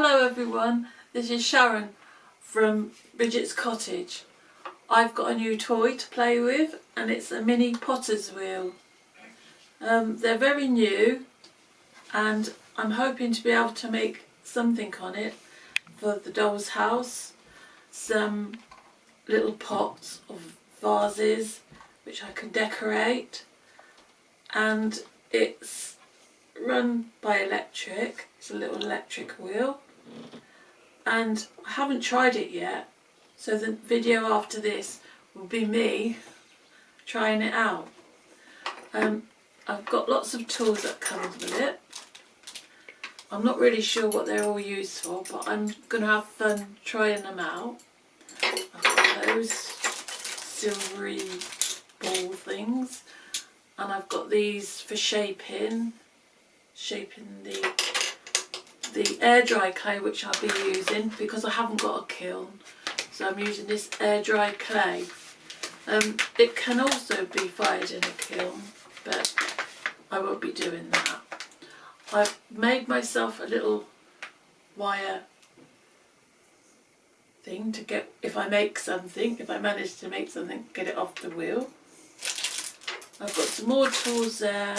Hello everyone, this is Sharon from Bridget's Cottage. I've got a new toy to play with and it's a mini potter's wheel. They're very new and I'm hoping to be able to make something on it for the doll's house. Some little pots of vases which I can decorate, and it's run by electric. It's a little electric wheel and I haven't tried it yet, so the video after this will be me trying it out. I've got lots of tools that comes with it. I'm not really sure what they're all used for, but I'm going to have fun trying them out. I've got those silvery ball things, and I've got these for shaping the air dry clay, which I'll be using because I haven't got a kiln, so I'm using this air dry clay. It can also be fired in a kiln, but I won't be doing that. I've made myself a little wire thing to get, if I manage to make something, get it off the wheel. I've got some more tools there.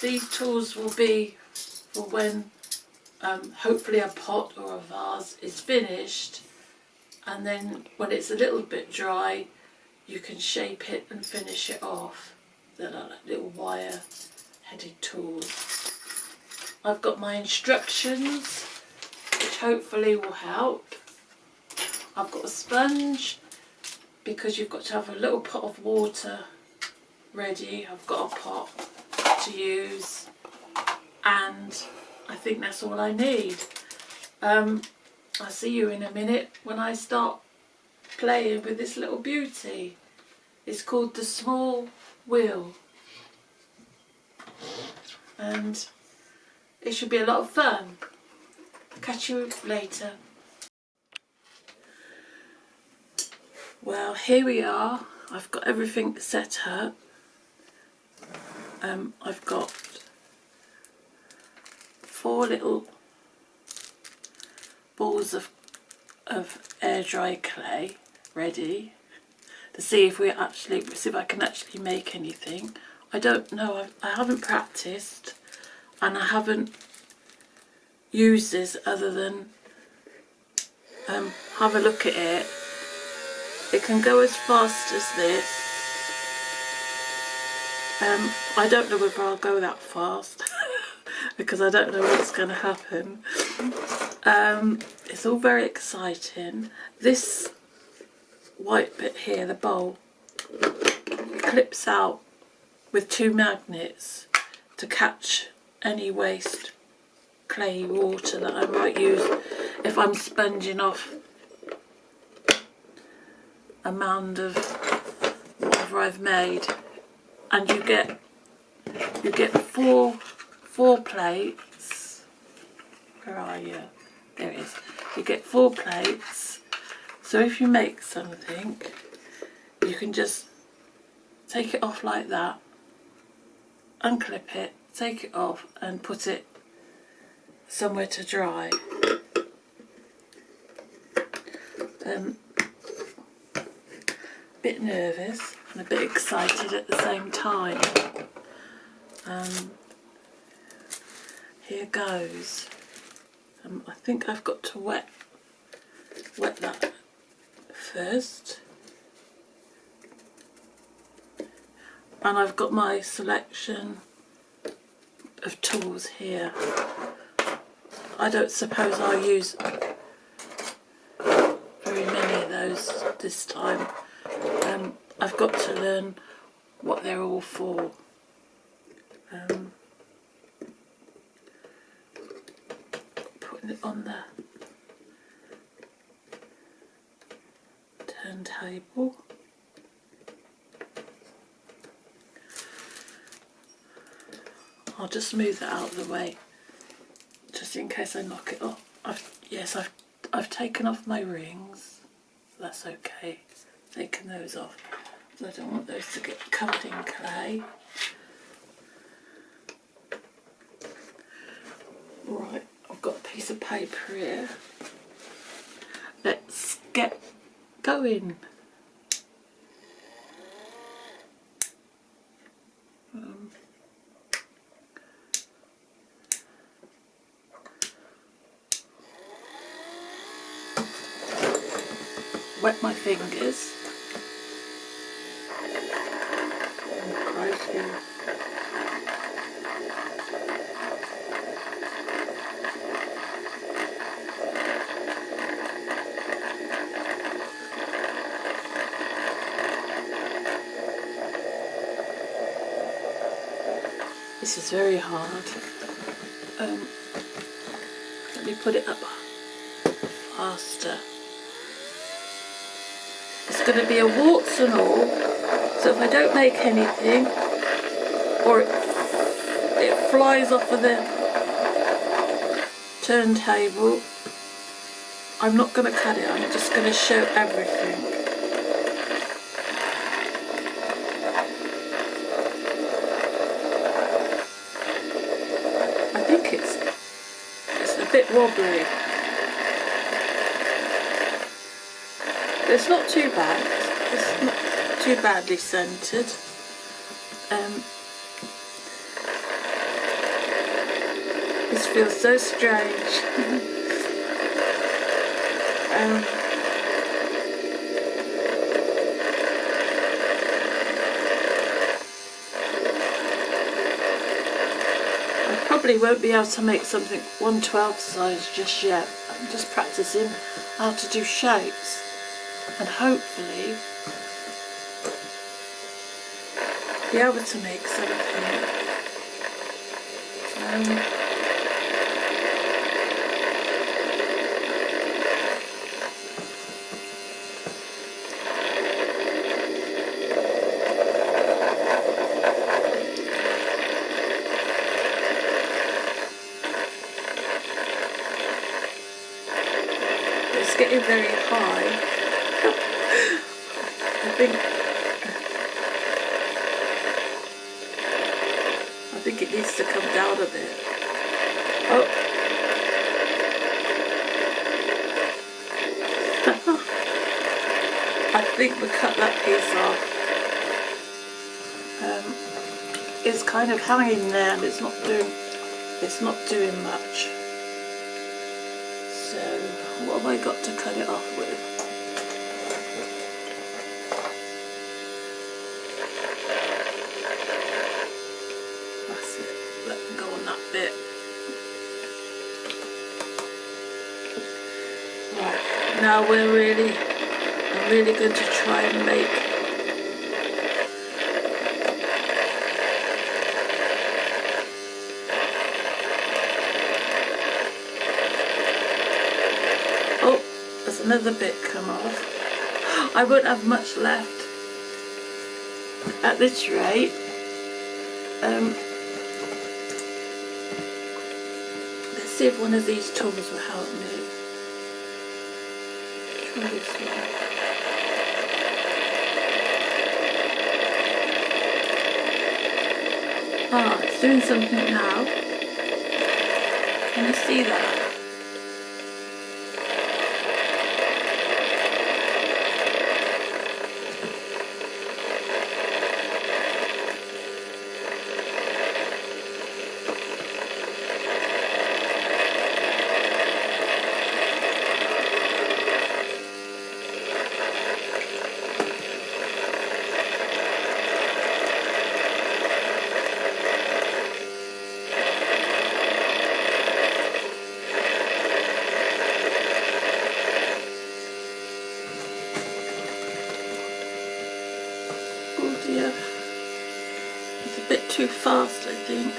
These tools will be for when hopefully a pot or a vase is finished, and then when it's a little bit dry you can shape it and finish it off. They're like little wire headed tools. I've got my instructions which hopefully will help. I've got a sponge because you've got to have a little pot of water ready. I've got a pot to use, and I think that's all I need. I'll see you in a minute when I start playing with this little beauty. It's called the Small Wheel, and it should be a lot of fun. Catch you later. Well, here we are. I've got everything set up. I've got 4 little balls of air dry clay ready to see if I can actually make anything. I don't know. I haven't practiced and I haven't used this other than have a look at it. It can go as fast as this. I don't know whether I'll go that fast because I don't know what's going to happen. It's all very exciting. This white bit here, the bowl, clips out with 2 magnets to catch any waste clayey water that I might use if I'm sponging off a mound of whatever I've made. And you get 4 plates. Where are you? There it is. You get 4 plates. So if you make something, you can just take it off like that, unclip it, take it off and put it somewhere to dry. A bit nervous and a bit excited at the same time. Here goes. I think I've got to wet that first, and I've got my selection of tools here. I don't suppose I'll use very many of those this time. I've got to learn what they're all for. Putting it on the turntable. I'll just move that out of the way just in case I knock it off. I've taken off my rings. That's okay. Taken those off. So I don't want those to get covered in clay. Right, I've got a piece of paper here. Let's get going. Wet my fingers. Oh, crikey. This is very hard. Let me put it up faster. It's going to be a warts and all, so if I don't make anything, or it flies off of the turntable, I'm not going to cut it, I'm just going to show everything. I think it's a bit wobbly. It's not too bad. It's not too badly scented. This feels so strange. I probably won't be able to make something 1/12 size just yet. I'm just practicing how to do shapes. And hopefully be able to make something. It's getting very high. I think it needs to come down a bit. Oh. I think we cut that piece off. It's kind of hanging there and it's not doing much. So what have I got to cut it off with? Bit. Right, now I'm really going to try and make oh, there's another bit come off. I won't have much left at this rate. See if one of these tools will help me. Try this one. Ah, it's doing something now. Can you see that? It's a bit too fast, I think.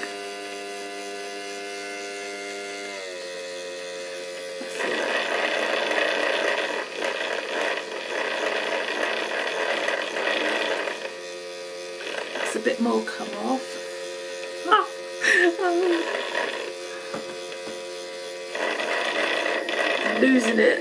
That's a bit more come off. I'm losing it.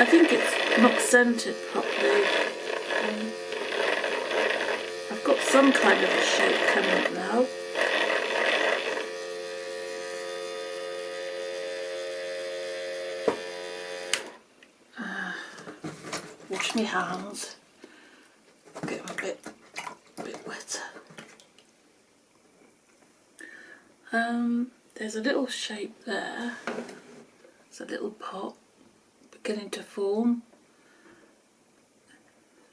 I think it's not centred properly. I've got some kind of a shape coming up now. Wash my hands, get them a bit wetter. There's a little shape there. It's a little pot beginning to form.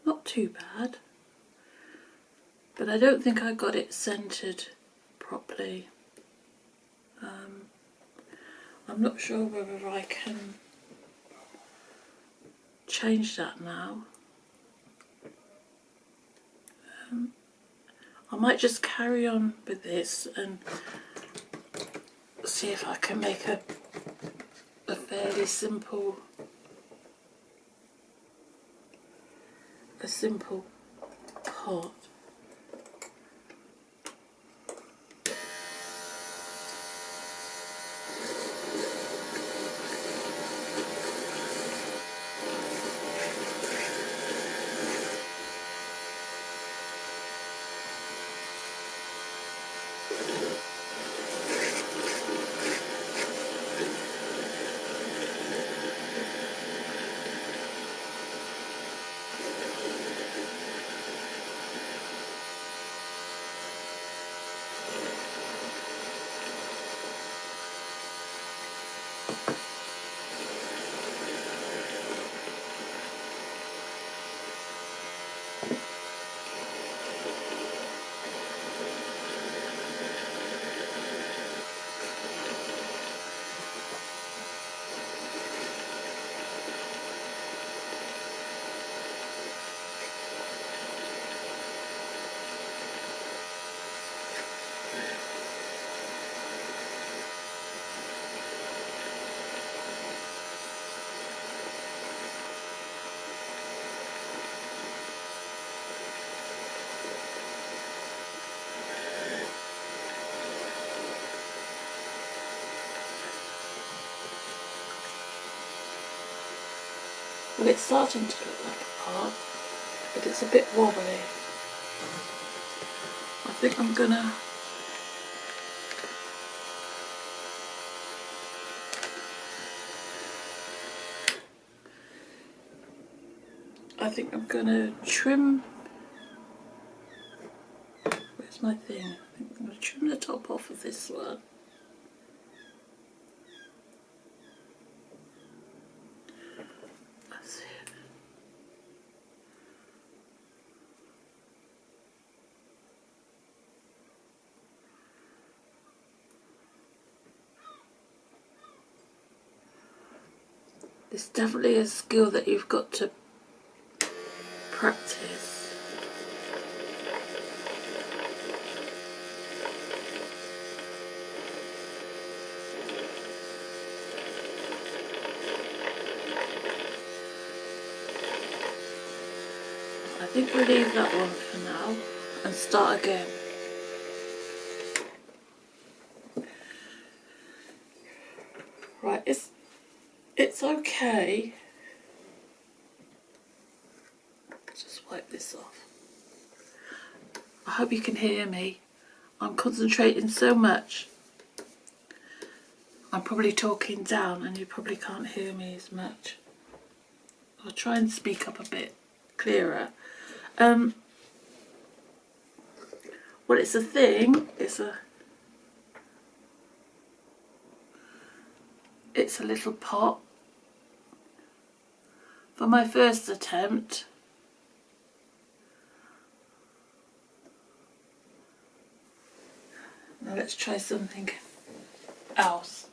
Not too bad, but I don't think I got it centred properly. I'm not sure whether I can change that now. I might just carry on with this and see if I can make a fairly simple pot. Well, it's starting to look like a pot, but it's a bit wobbly. I think I'm gonna trim. Where's my thing? I think I'm gonna trim the top off of this one. That's it. It's definitely a skill that you've got to practice. I think we'll leave that one for now and start again. Right, it's okay. Just wipe this off. I hope you can hear me. I'm concentrating so much. I'm probably talking down and you probably can't hear me as much. I'll try and speak up a bit clearer. Well, it's a thing. It's a little pot. For my first attempt, now let's try something else.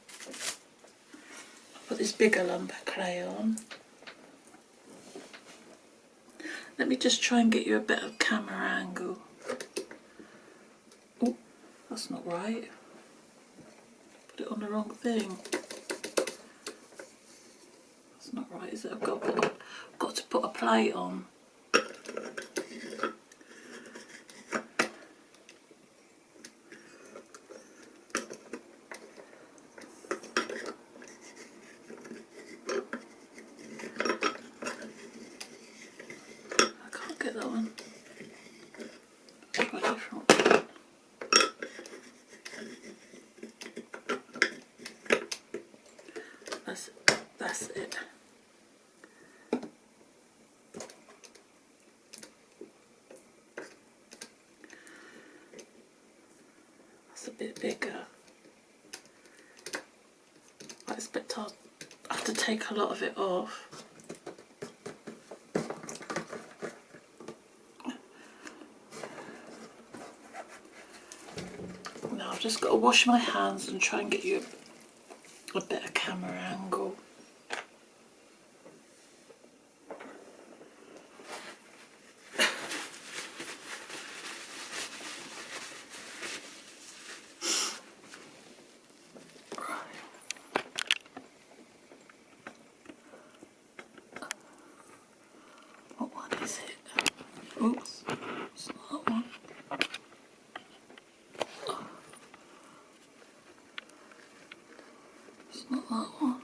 I'll put this bigger lump of clay on. Let me just try and get you a better camera angle. Oh, that's not right. Put it on the wrong thing. That's not right, is it? I've got to put a plate on. a different one. That's it. That's a bit bigger. I expect I'll have to take a lot of it off. Now I've just got to wash my hands and try and get you a better camera angle. What one is it? Oops, it's not that one. It's not that one.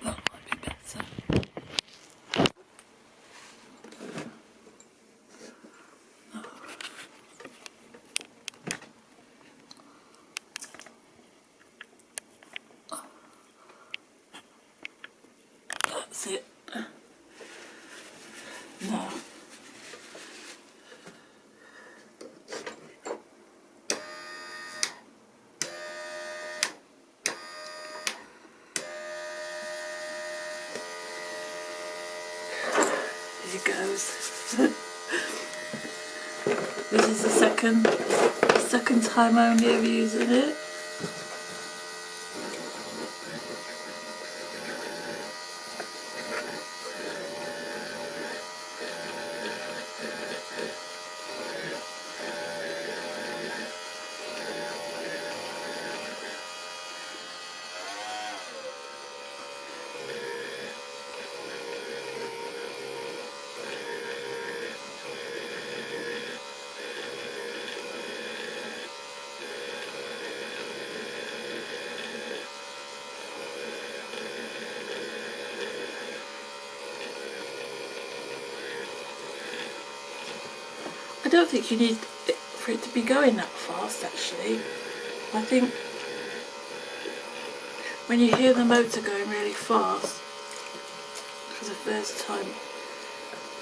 That might be better. That's it. Now, here goes. This is the second time only of using it. I don't think you need it for it to be going that fast actually. I think when you hear the motor going really fast for the first time,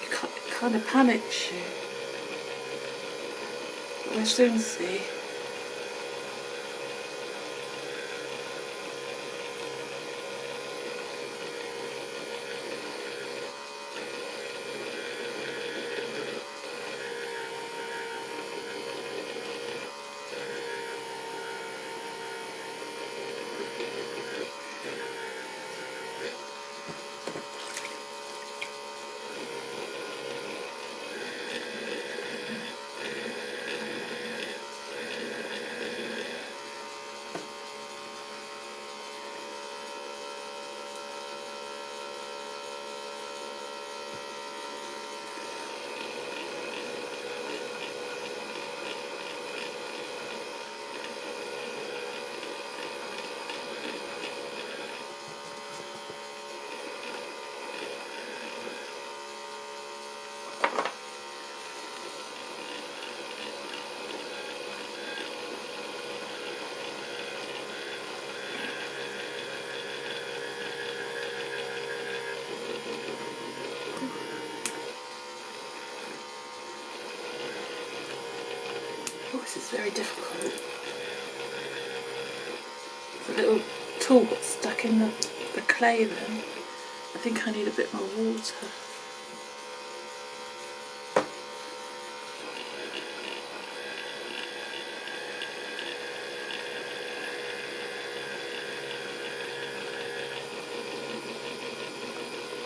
it kind of panics you. But we'll soon see. Oh, this is very difficult. The little tool got stuck in the clay then. I think I need a bit more water.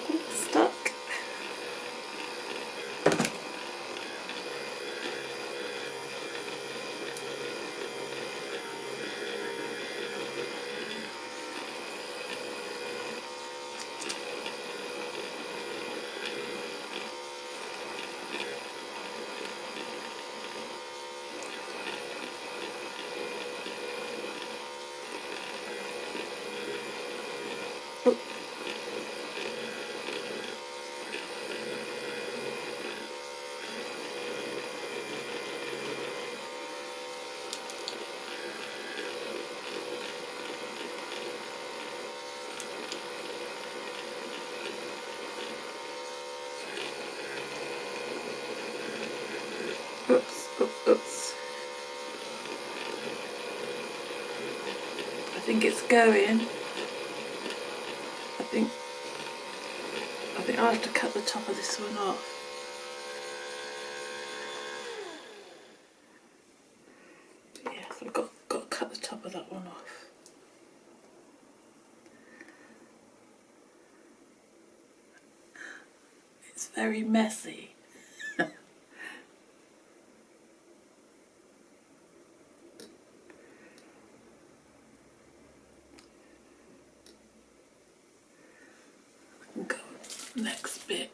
Oh, it's stuck. think it's going. I think I'll have to cut the top of this one off. Yes, I've got to cut the top of that one off. It's very messy. Go next bit.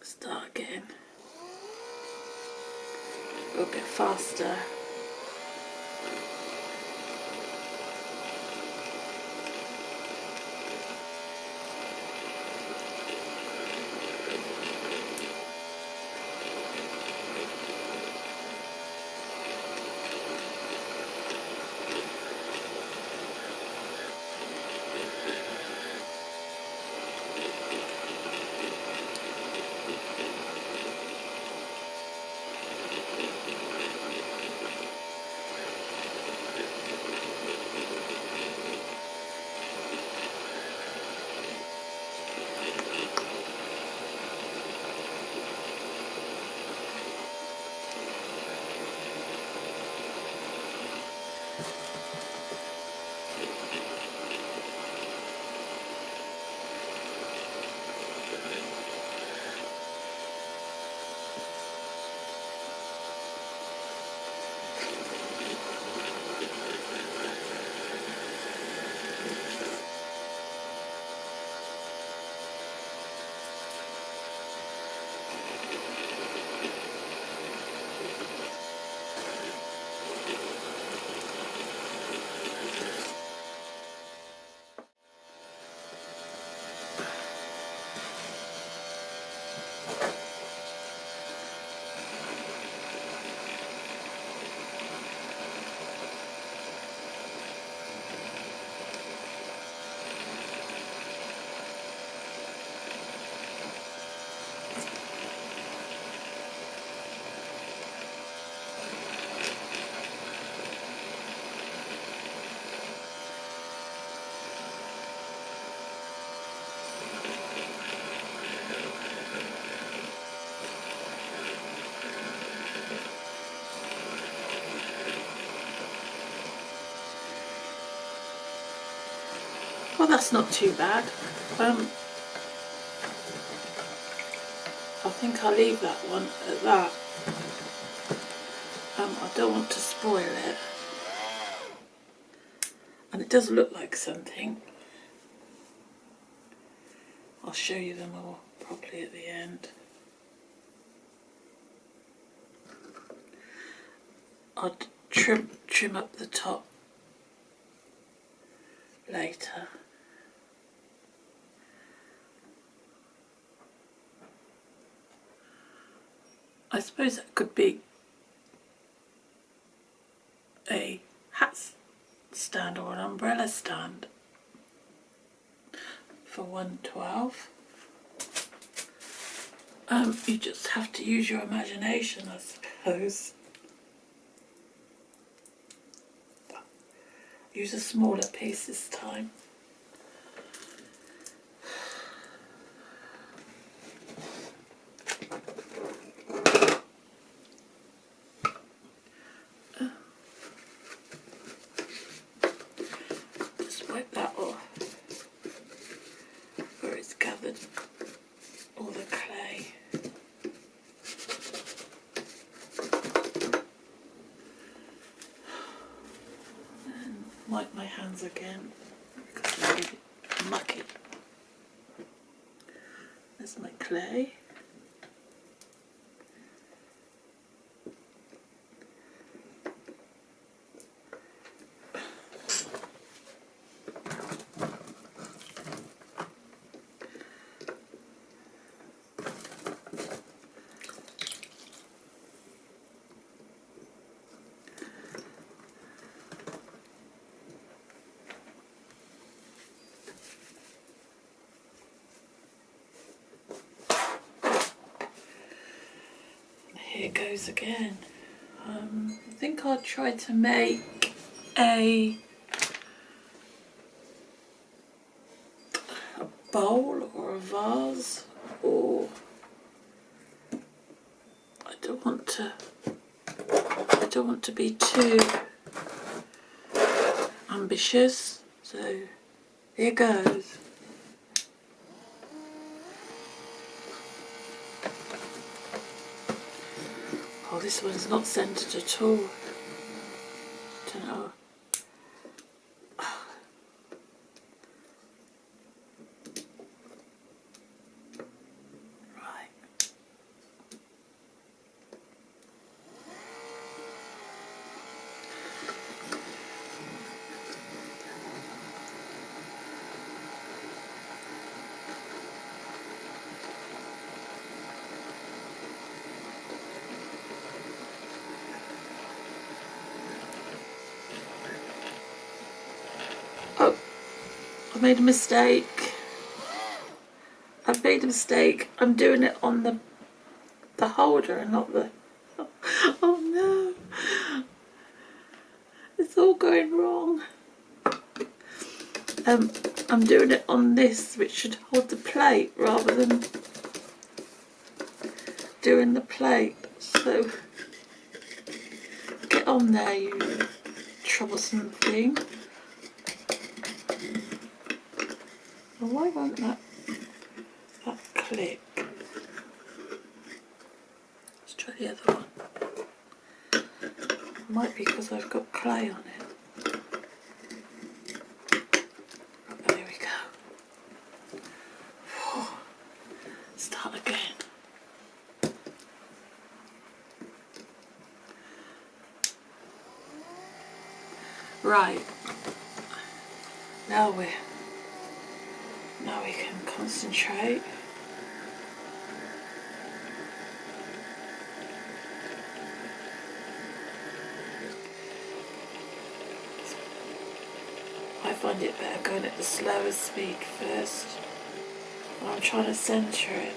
Start again. Go a bit faster. Well, that's not too bad. I think I'll leave that one at that. I don't want to spoil it. And it does look like something. I'll show you them all properly at the end. I'll trim up the top later. I suppose that could be a hat stand or an umbrella stand for 112. You just have to use your imagination, I suppose. Use a smaller piece this time. Just wipe that off where it's gathered all the clay. And wipe my hands again because they're really mucky. There's my clay. it goes again. I think I'll try to make a bowl or a vase, or I don't want to be too ambitious, so here goes. Oh, this one's not centered at all. Don't know. Oh, I made a mistake. I've made a mistake. I'm doing it on the holder and not the... Oh no. It's all going wrong. I'm doing it on this, which should hold the plate rather than doing the plate. So get on there, you troublesome thing. Well, why won't that click? Let's try the other one. It might be because I've got clay on it. There we go. Start again. Right. Now we can concentrate. I find it better going at the slower speed first when I'm trying to centre it.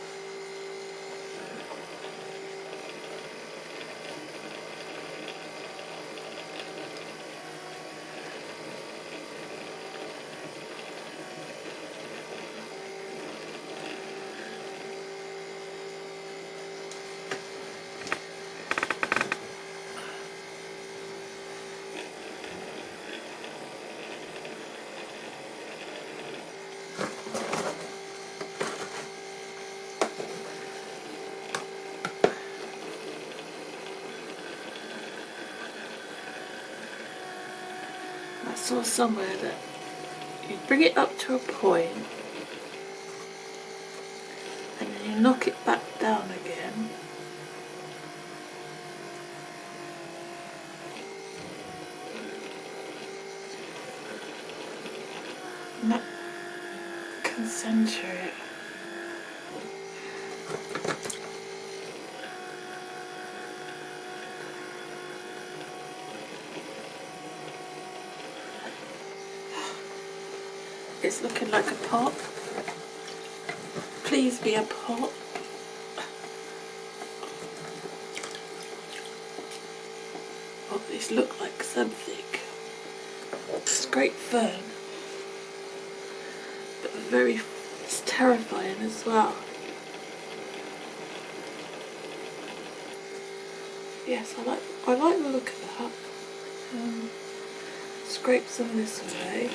I saw somewhere that you bring it up to a point and then you knock it back down again. And that can centre it. It's looking like a pot. Please be a pot. Oh, these look like something. It's great fun, but it's terrifying as well. Yes, I like the look of that. Scrape some of this away.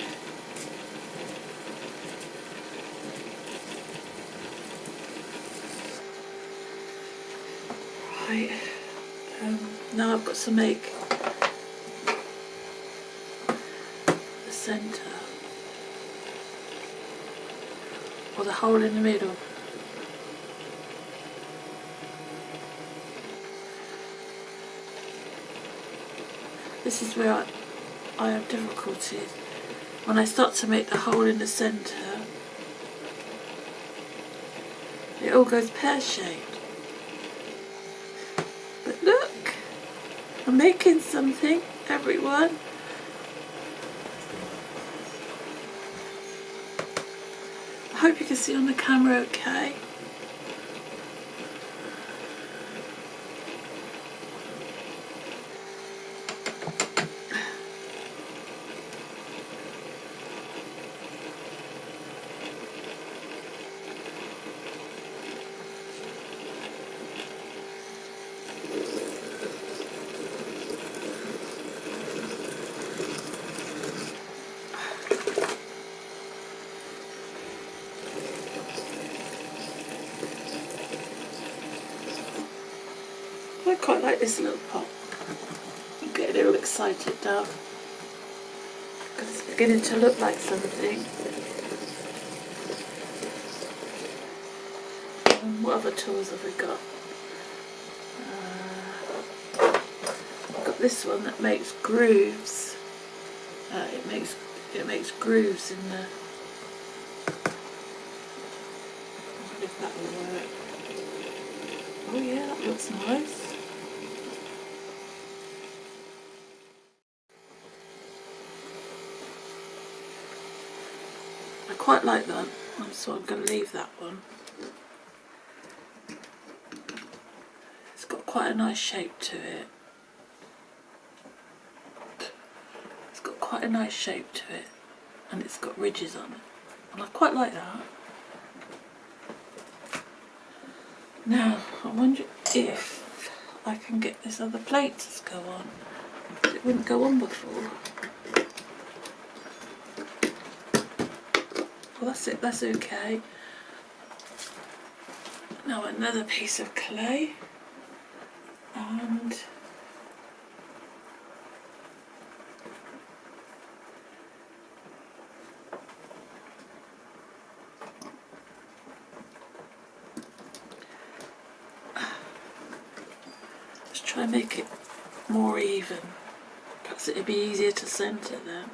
Right, now I've got to make the centre, or the hole in the middle. This is where I have difficulties. When I start to make the hole in the centre, it all goes pear-shaped. But look, I'm making something, everyone. I hope you can see on the camera okay. like this little pot. I'm getting all excited now because it's beginning to look like something. What other tools have we got? I've got this one that makes grooves. It makes grooves in the. I wonder if that will work. Oh yeah, that looks nice. I quite like that, so I'm going to leave that one. It's got quite a nice shape to it. It's got quite a nice shape to it, and it's got ridges on it, and I quite like that. Now, I wonder if I can get this other plate to go on. It wouldn't go on before. Well, that's it, that's okay. Now another piece of clay, and let's try and make it more even. Perhaps it'd be easier to centre then.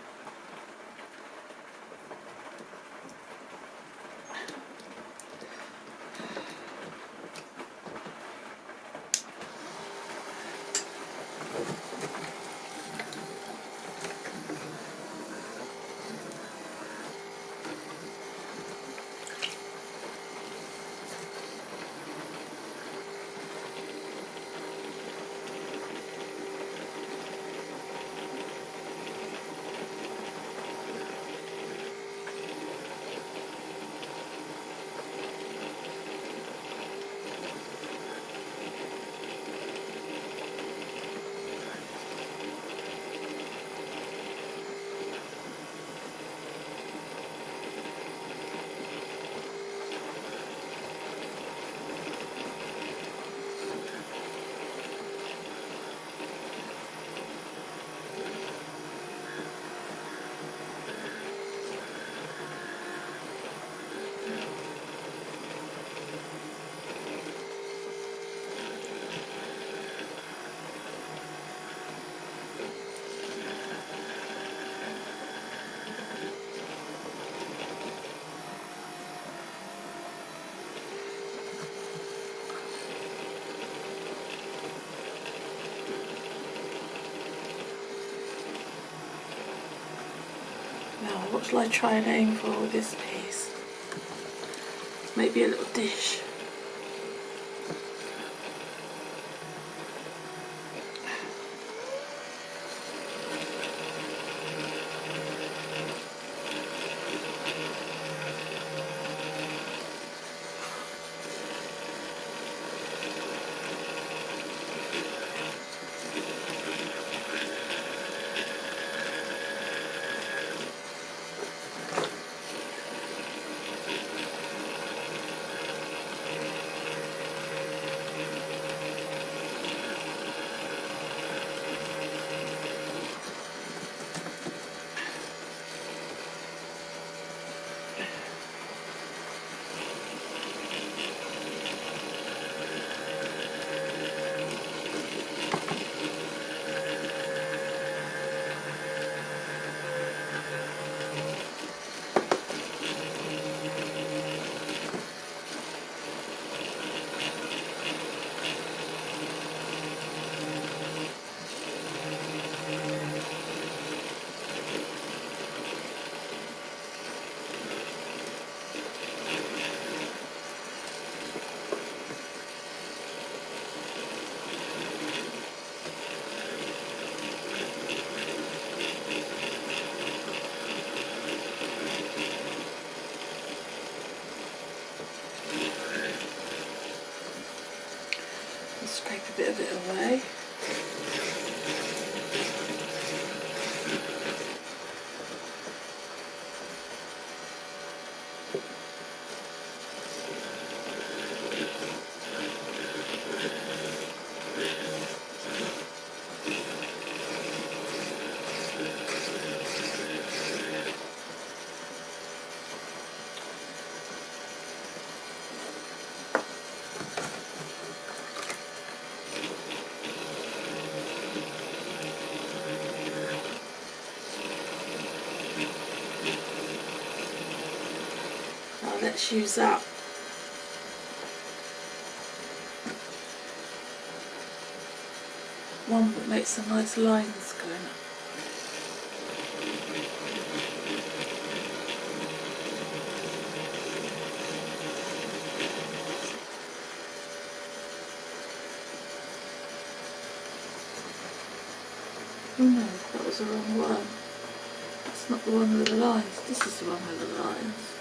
Now, what shall I try and aim for with this piece? Maybe a little dish. let's use that. One that makes some nice lines going up. Oh no, that was the wrong one. That's not the one with the lines. This is the one with the lines.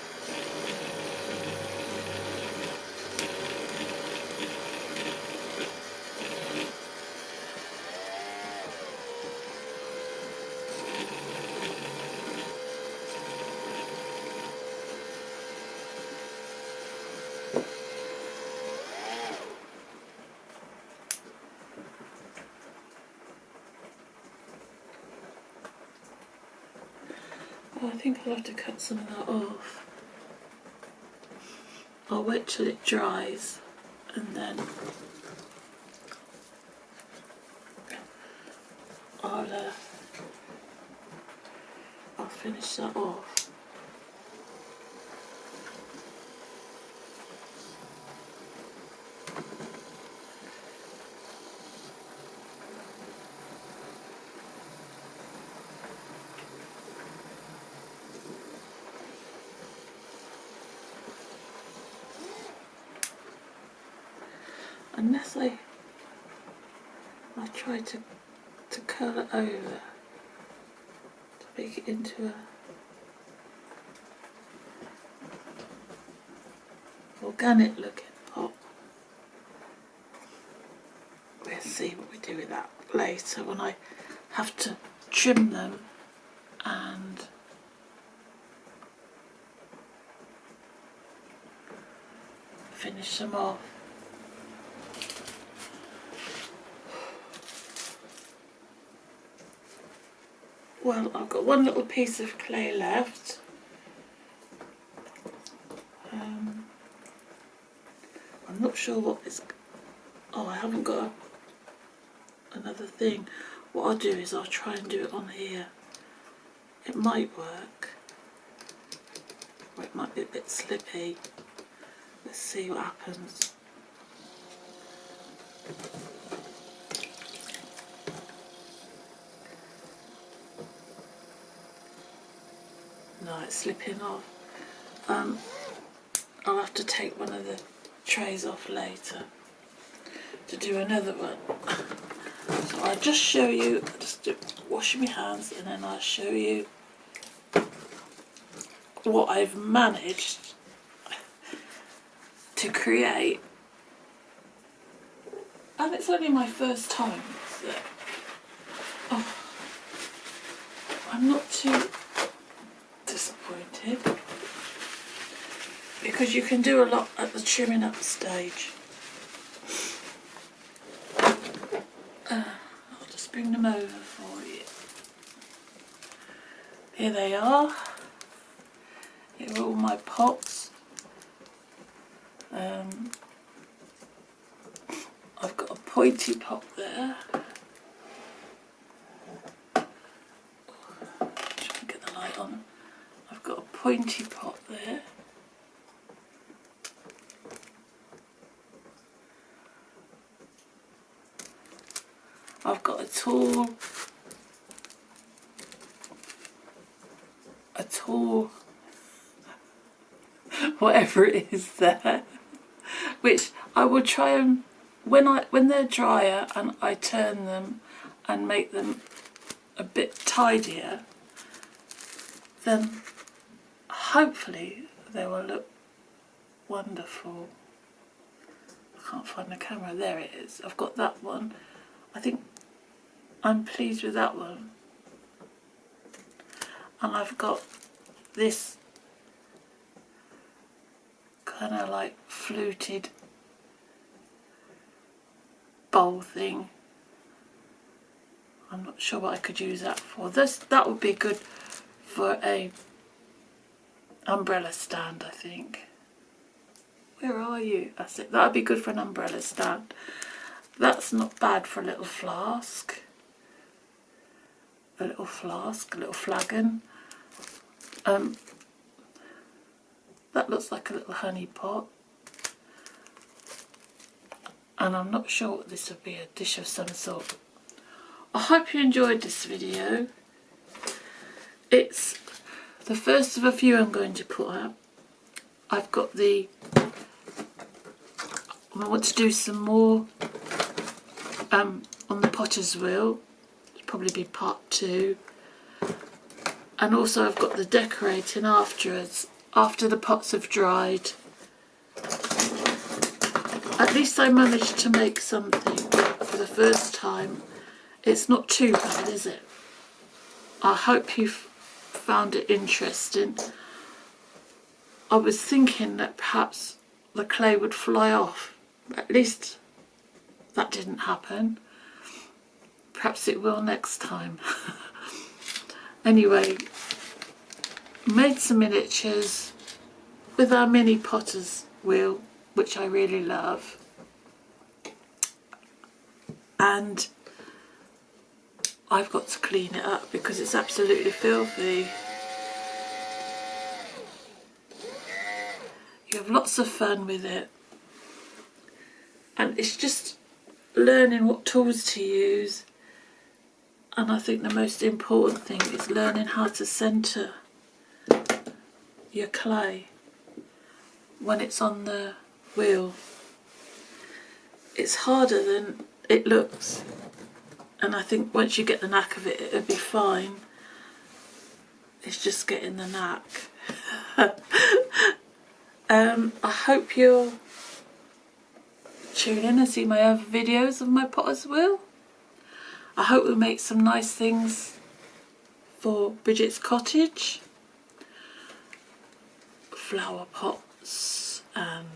Oh, I think I'll have to cut some of that off. I'll wait till it dries and then I'll finish that off. Unless I try to curl it over to make it into a organic looking pot. We'll see what we do with that later when I have to trim them and finish them off. Well, I've got one little piece of clay left. I'm not sure what it's... Oh, I haven't got another thing. What I'll do is I'll try and do it on here. It might work. Or it might be a bit slippy. Let's see what happens. No, it's slipping off. I'll have to take one of the trays off later to do another one. So I'll just show you, just washing my hands, and then I'll show you what I've managed to create. And it's only my first time, so I'm not too disappointed because you can do a lot at the trimming up stage. I'll just bring them over for you. Here they are. Here are all my pots. I've got a pointy pot there. Try and get the light on. I've got a pointy pot there. I've got a tall whatever it is there, which I will try and when they're drier and I turn them and make them a bit tidier, then hopefully they will look wonderful. I can't find the camera. There it is. I've got that one. I think I'm pleased with that one. And I've got this kind of like fluted bowl thing. I'm not sure what I could use that for. That would be good for a umbrella stand, I think. Where are you? That's it. That would be good for an umbrella stand. That's not bad for a little flask. A little flagon. That looks like a little honey pot. And I'm not sure what this would be, a dish of some sort. I hope you enjoyed this video. It's the first of a few I'm going to put up. I've got I want to do some more on the potter's wheel. It'll probably be part 2. And also I've got the decorating afterwards, after the pots have dried. At least I managed to make something for the first time. It's not too bad, is it? I hope you've found it interesting. I was thinking that perhaps the clay would fly off. At least that didn't happen. Perhaps it will next time. Anyway, made some miniatures with our mini potter's wheel, which I really love. And I've got to clean it up because it's absolutely filthy. You have lots of fun with it. And it's just learning what tools to use. And I think the most important thing is learning how to centre your clay when it's on the wheel. It's harder than it looks, and I think once you get the knack of it, it'll be fine. It's just getting the knack. I hope you'll tune in and see my other videos of my potter's wheel. I hope we make some nice things for Bridget's cottage. Flower pots and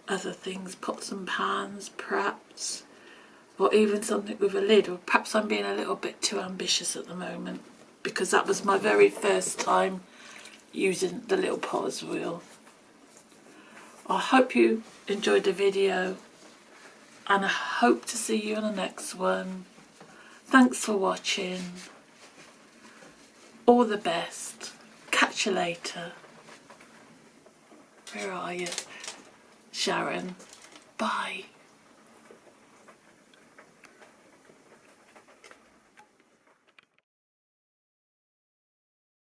other things, pots and pans perhaps, or even something with a lid. Or perhaps I'm being a little bit too ambitious at the moment because that was my very first time using the little potter's wheel. I hope you enjoyed the video and I hope to see you on the next one. Thanks for watching. All the best. Catch you later. Where are you? Sharon. Bye.